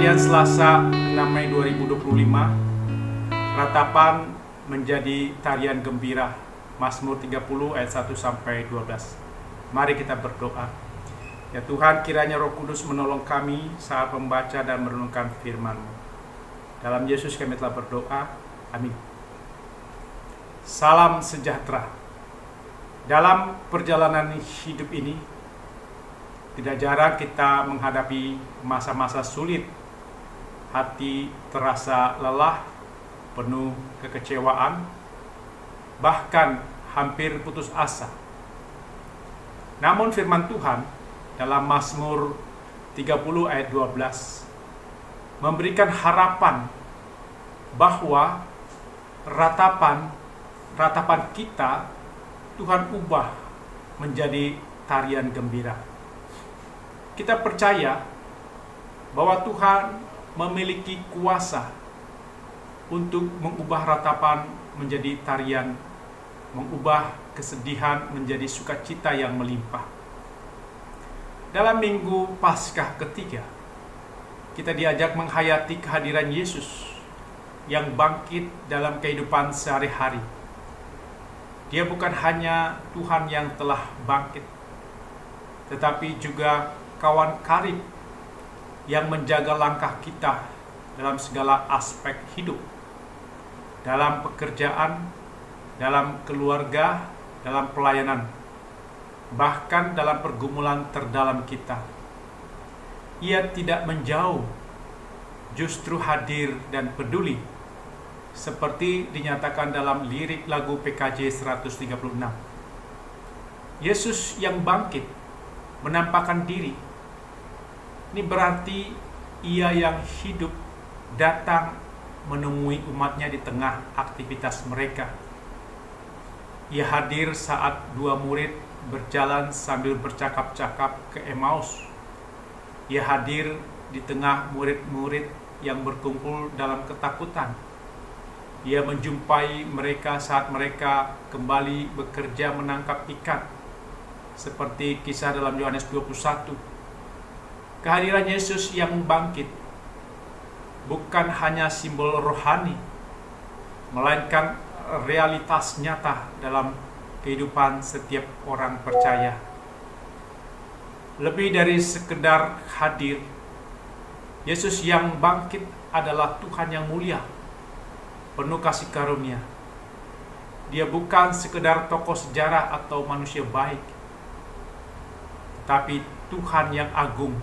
sekalian, Selasa 6 Mei 2025, ratapan menjadi tarian gembira. Mazmur 30 ayat 1 sampai 12. Mari kita berdoa. Ya Tuhan, kiranya Roh Kudus menolong kami saat membaca dan merenungkan firman-Mu. Dalam Yesus kami telah berdoa. Amin. Salam sejahtera. Dalam perjalanan hidup ini, tidak jarang kita menghadapi masa-masa sulit. Hati terasa lelah, penuh kekecewaan, bahkan hampir putus asa. Namun firman Tuhan dalam Mazmur 30 ayat 12 memberikan harapan bahwa ratapan kita Tuhan ubah menjadi tarian gembira. Kita percaya bahwa Tuhan memiliki kuasa untuk mengubah ratapan menjadi tarian, mengubah kesedihan menjadi sukacita yang melimpah. Dalam Minggu Paskah ketiga, kita diajak menghayati kehadiran Yesus yang bangkit dalam kehidupan sehari-hari. Dia bukan hanya Tuhan yang telah bangkit, tetapi juga kawan karib yang menjaga langkah kita dalam segala aspek hidup, dalam pekerjaan, dalam keluarga, dalam pelayanan, bahkan dalam pergumulan terdalam kita. Ia tidak menjauh, justru hadir dan peduli, seperti dinyatakan dalam lirik lagu PKJ 136. Yesus yang bangkit menampakkan diri. Ini berarti Ia yang hidup datang menemui umatnya di tengah aktivitas mereka. Ia hadir saat dua murid berjalan sambil bercakap-cakap ke Emmaus. Ia hadir di tengah murid-murid yang berkumpul dalam ketakutan. Ia menjumpai mereka saat mereka kembali bekerja menangkap ikan, seperti kisah dalam Yohanes 21. Kehadiran Yesus yang bangkit bukan hanya simbol rohani, melainkan realitas nyata dalam kehidupan setiap orang percaya. Lebih dari sekedar hadir, Yesus yang bangkit adalah Tuhan yang mulia, penuh kasih karunia. Dia bukan sekedar tokoh sejarah atau manusia baik, tetapi Tuhan yang agung.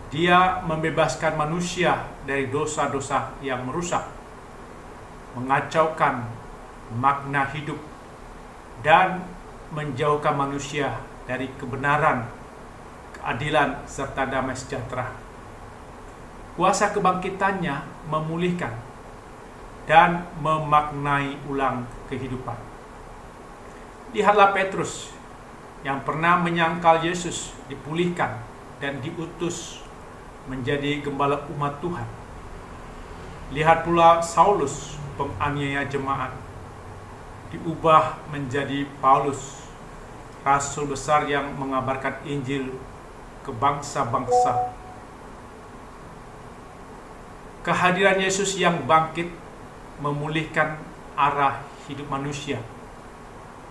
Dia membebaskan manusia dari dosa-dosa yang merusak, mengacaukan makna hidup, dan menjauhkan manusia dari kebenaran, keadilan, serta damai sejahtera. Kuasa kebangkitannya memulihkan dan memaknai ulang kehidupan. Lihatlah Petrus yang pernah menyangkal Yesus dipulihkan dan diutus menjadi gembala umat Tuhan. Lihat pula Saulus, penganiaya jemaat, diubah menjadi Paulus, rasul besar yang mengabarkan Injil ke bangsa-bangsa. Kehadiran Yesus yang bangkit memulihkan arah hidup manusia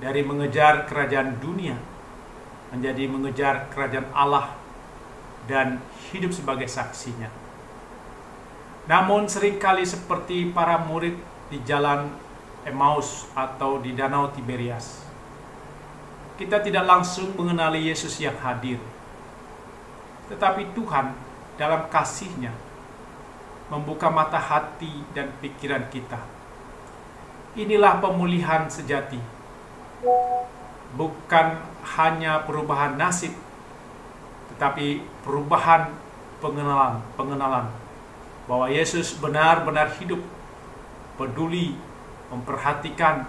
dari mengejar kerajaan dunia menjadi mengejar kerajaan Allah dan hidup sebagai saksinya. Namun seringkali seperti para murid di jalan Emmaus atau di Danau Tiberias, kita tidak langsung mengenali Yesus yang hadir. Tetapi Tuhan dalam kasih-Nya membuka mata hati dan pikiran kita. Inilah pemulihan sejati. Bukan hanya perubahan nasib, tetapi perubahan pengenalan bahwa Yesus benar-benar hidup, peduli, memperhatikan,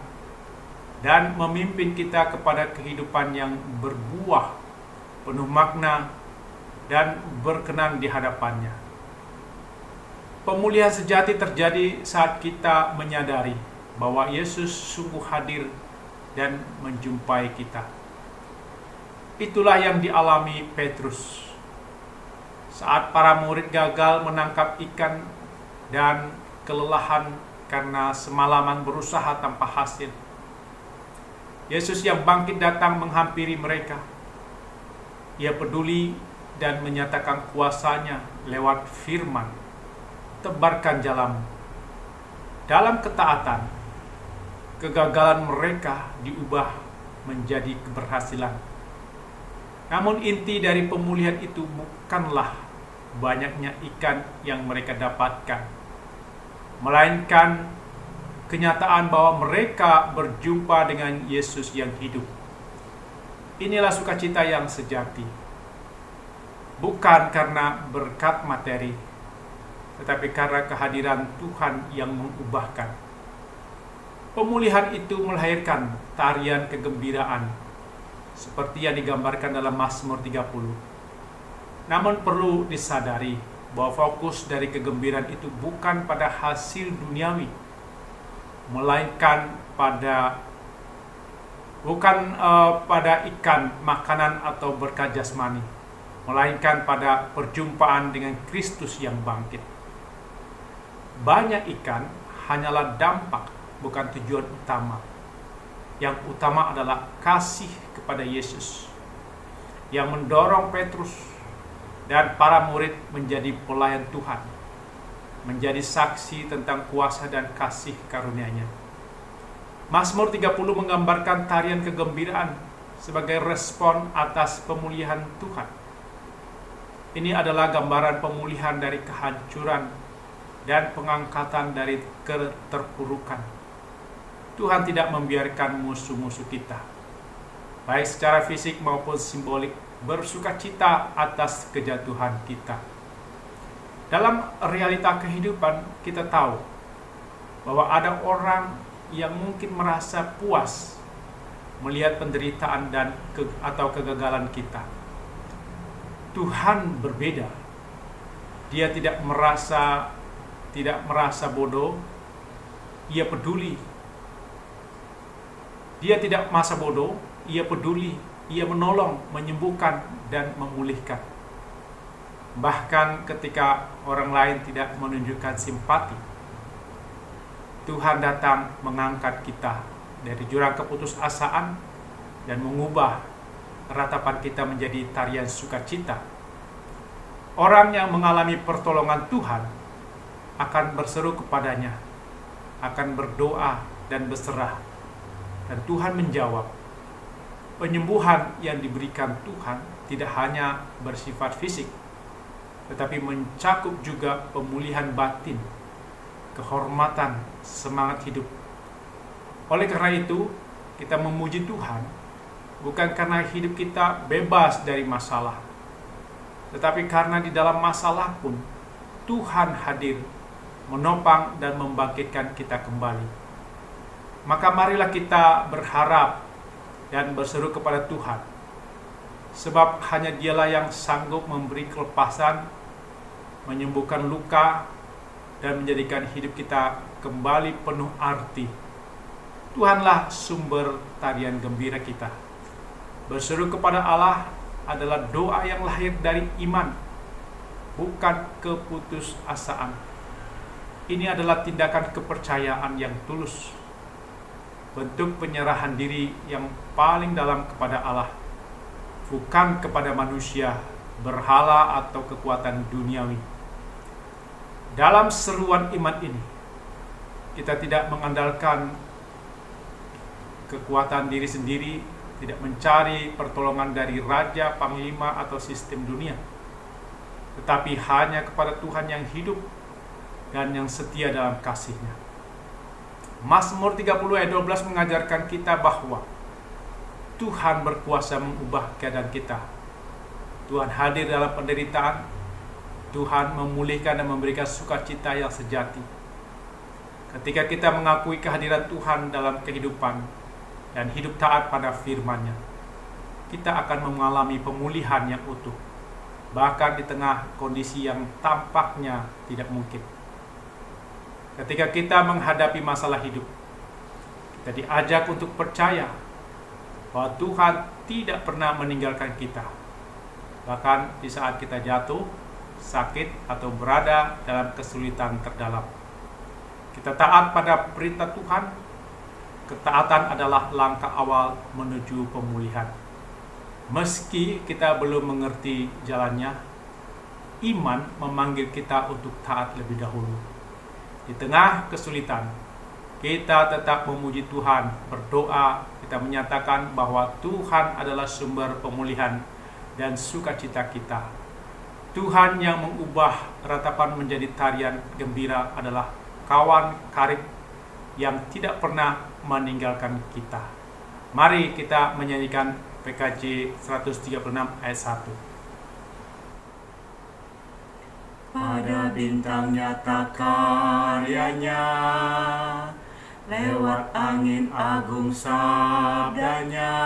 dan memimpin kita kepada kehidupan yang berbuah, penuh makna, dan berkenan di hadapannya. Pemulihan sejati terjadi saat kita menyadari bahwa Yesus sungguh hadir dan menjumpai kita. Itulah yang dialami Petrus. Saat para murid gagal menangkap ikan dan kelelahan karena semalaman berusaha tanpa hasil, Yesus yang bangkit datang menghampiri mereka. Ia peduli dan menyatakan kuasanya lewat firman, "Tebarkan jalamu." Dalam ketaatan, kegagalan mereka diubah menjadi keberhasilan. Namun inti dari pemulihan itu bukanlah banyaknya ikan yang mereka dapatkan, melainkan kenyataan bahwa mereka berjumpa dengan Yesus yang hidup. Inilah sukacita yang sejati, bukan karena berkat materi, tetapi karena kehadiran Tuhan yang mengubahkan. Pemulihan itu melahirkan tarian kegembiraan, seperti yang digambarkan dalam Mazmur 30. Namun perlu disadari bahwa fokus dari kegembiraan itu bukan pada hasil duniawi, melainkan pada ikan, makanan atau berkat jasmani, melainkan pada perjumpaan dengan Kristus yang bangkit. Banyak ikan hanyalah dampak, bukan tujuan utama. Yang utama adalah kasih kepada Yesus yang mendorong Petrus dan para murid menjadi pelayan Tuhan, menjadi saksi tentang kuasa dan kasih karunia-Nya. Mazmur 30 menggambarkan tarian kegembiraan sebagai respon atas pemulihan Tuhan. Ini adalah gambaran pemulihan dari kehancuran dan pengangkatan dari keterpurukan. Tuhan tidak membiarkan musuh-musuh kita, baik secara fisik maupun simbolik, bersukacita atas kejatuhan kita. Dalam realita kehidupan, kita tahu bahwa ada orang yang mungkin merasa puas melihat penderitaan atau kegagalan kita. Tuhan berbeda. Dia tidak merasa bodoh. Ia peduli. Dia tidak merasa bodoh. Ia peduli. Ia menolong, menyembuhkan, dan memulihkan. Bahkan ketika orang lain tidak menunjukkan simpati, Tuhan datang mengangkat kita dari jurang keputusasaan dan mengubah ratapan kita menjadi tarian sukacita. Orang yang mengalami pertolongan Tuhan akan berseru kepadanya, akan berdoa dan berserah, dan Tuhan menjawab. Penyembuhan yang diberikan Tuhan tidak hanya bersifat fisik, tetapi mencakup juga pemulihan batin, kehormatan, semangat hidup. Oleh karena itu, kita memuji Tuhan bukan karena hidup kita bebas dari masalah, tetapi karena di dalam masalah pun Tuhan hadir, menopang dan membangkitkan kita kembali. Maka marilah kita berharap dan berseru kepada Tuhan, sebab hanya Dialah yang sanggup memberi kelepasan, menyembuhkan luka, dan menjadikan hidup kita kembali penuh arti. Tuhanlah sumber tarian gembira kita. Berseru kepada Allah adalah doa yang lahir dari iman, bukan keputusasaan. Ini adalah tindakan kepercayaan yang tulus, bentuk penyerahan diri yang paling dalam kepada Allah, bukan kepada manusia, berhala, atau kekuatan duniawi. Dalam seruan iman ini, kita tidak mengandalkan kekuatan diri sendiri, tidak mencari pertolongan dari raja, panglima, atau sistem dunia, tetapi hanya kepada Tuhan yang hidup dan yang setia dalam kasih-Nya. Mazmur 30 ayat 12 mengajarkan kita bahwa Tuhan berkuasa mengubah keadaan kita. Tuhan hadir dalam penderitaan. Tuhan memulihkan dan memberikan sukacita yang sejati. Ketika kita mengakui kehadiran Tuhan dalam kehidupan dan hidup taat pada firman-Nya, kita akan mengalami pemulihan yang utuh, bahkan di tengah kondisi yang tampaknya tidak mungkin. Ketika kita menghadapi masalah hidup, kita diajak untuk percaya bahwa Tuhan tidak pernah meninggalkan kita. Bahkan di saat kita jatuh, sakit, atau berada dalam kesulitan terdalam. Kita taat pada perintah Tuhan. Ketaatan adalah langkah awal menuju pemulihan. Meski kita belum mengerti jalannya, iman memanggil kita untuk taat lebih dahulu. Di tengah kesulitan, kita tetap memuji Tuhan, berdoa, kita menyatakan bahwa Tuhan adalah sumber pemulihan dan sukacita kita. Tuhan yang mengubah ratapan menjadi tarian gembira adalah kawan karib yang tidak pernah meninggalkan kita. Mari kita menyanyikan PKJ 136 ayat 1. Pada bintang nyata karyanya, lewat angin agung sabdanya,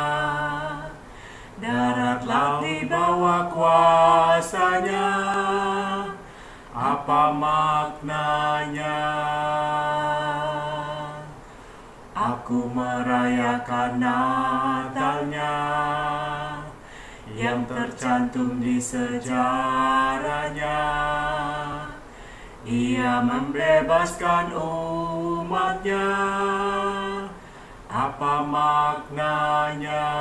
darat laut di bawah kuasanya, apa maknanya? Aku merayakan Natalnya yang tercantum di sejarahnya. Ia membebaskan umatnya. Apa maknanya?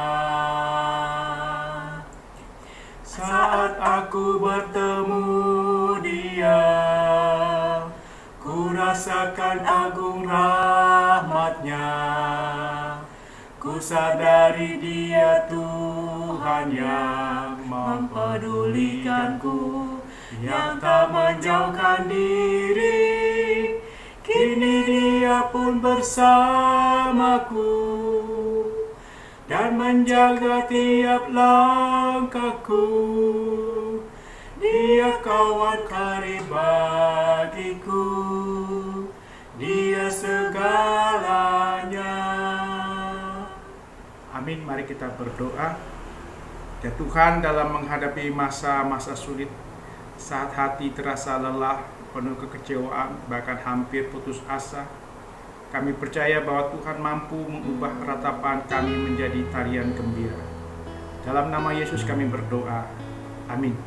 Saat aku bertemu Dia, ku rasakan agung rahmat-Nya. Ku sadari Dia Tuhan yang mempedulikanku, yang tak menjauhkan diri. Kini Dia pun bersamaku dan menjaga tiap langkahku. Dia kawan karib bagiku, Dia segalanya. Amin. Mari kita berdoa. Ya Tuhan, dalam menghadapi masa-masa sulit, saat hati terasa lelah, penuh kekecewaan, bahkan hampir putus asa, kami percaya bahwa Tuhan mampu mengubah ratapan kami menjadi tarian gembira. Dalam nama Yesus kami berdoa. Amin.